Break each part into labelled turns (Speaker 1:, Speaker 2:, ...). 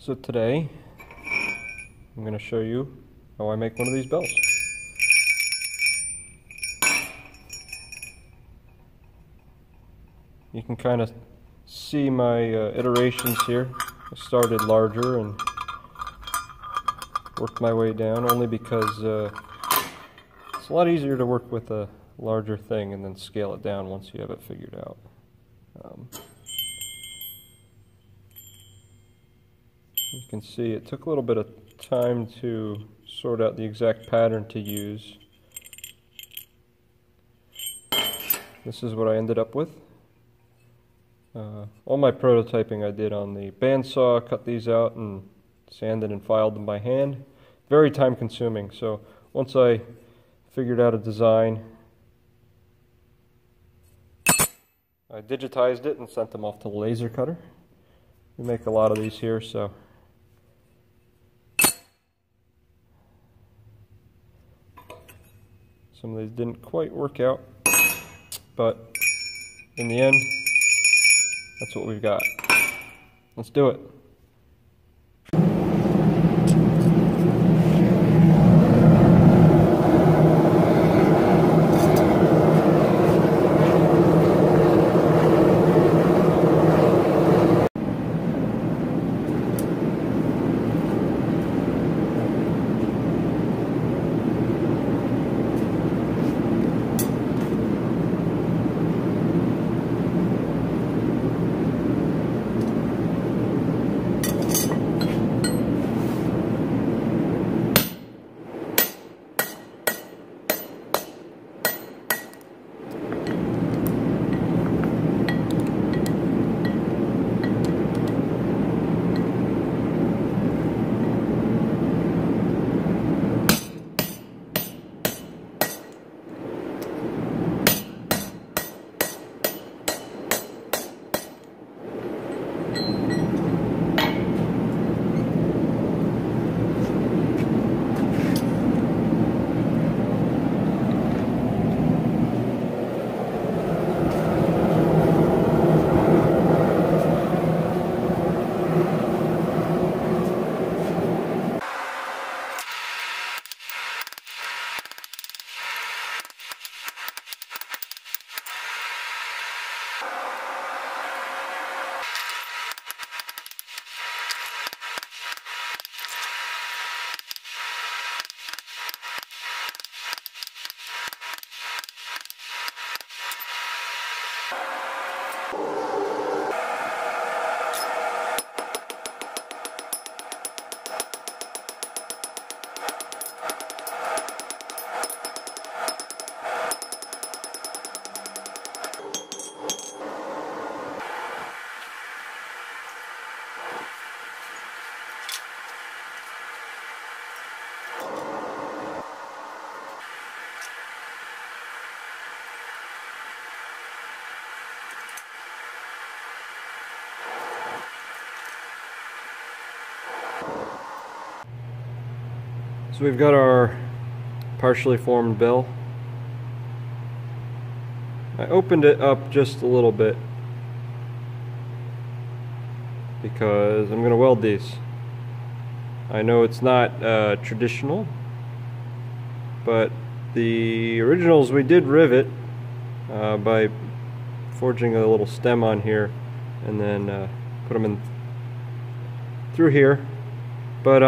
Speaker 1: So today, I'm going to show you how I make one of these bells. You can kind of see my iterations here. I started larger and worked my way down only because it's a lot easier to work with a larger thing and then scale it down once you have it figured out. You can see it took a little bit of time to sort out the exact pattern to use. This is what I ended up with. All my prototyping I did on the bandsaw, cut these out and sanded and filed them by hand. Very time consuming, so once I figured out a design, I digitized it and sent them off to the laser cutter. We make a lot of these here, so some of these didn't quite work out, but in the end, that's what we've got. Let's do it. So we've got our partially formed bell. I opened it up just a little bit because I'm going to weld these. I know it's not traditional, but the originals we did rivet by forging a little stem on here and then put them in through here. But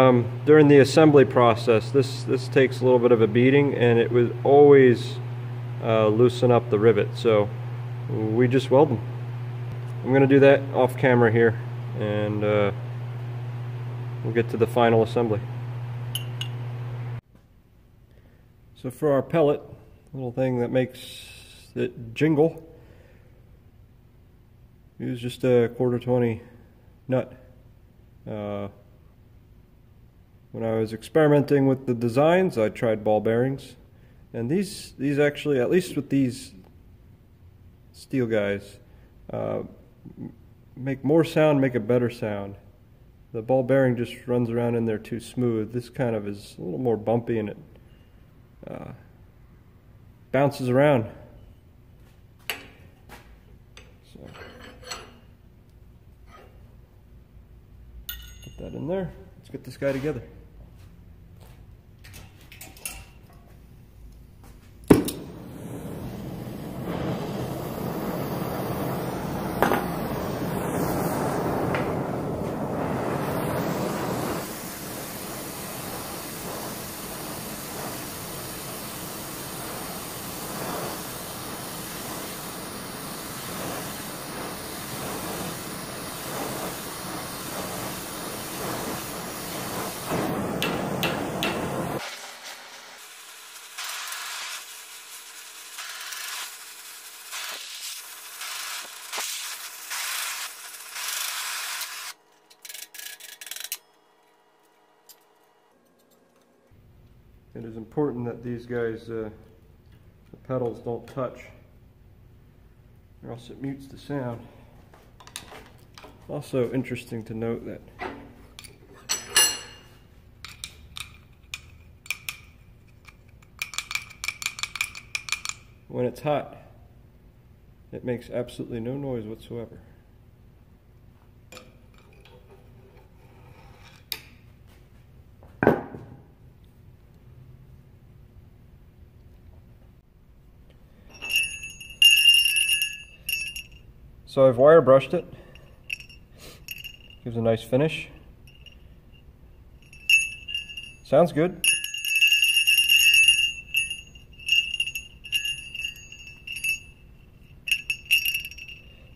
Speaker 1: during the assembly process, this takes a little bit of a beating, and it would always loosen up the rivet. So we just weld them. I'm going to do that off camera here, and we'll get to the final assembly. So for our pellet, little thing that makes it jingle, use just a 1/4-20 nut. When I was experimenting with the designs, I tried ball bearings, and these actually, at least with these steel guys, make more sound, make a better sound. The ball bearing just runs around in there too smooth. This kind of is a little more bumpy, and it bounces around. So put that in there. this guy together. It is important that these guys, the pedals don't touch, or else it mutes the sound. Also interesting to note that when it's hot, it makes absolutely no noise whatsoever. So I've wire brushed it. Gives a nice finish. Sounds good.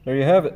Speaker 1: There you have it.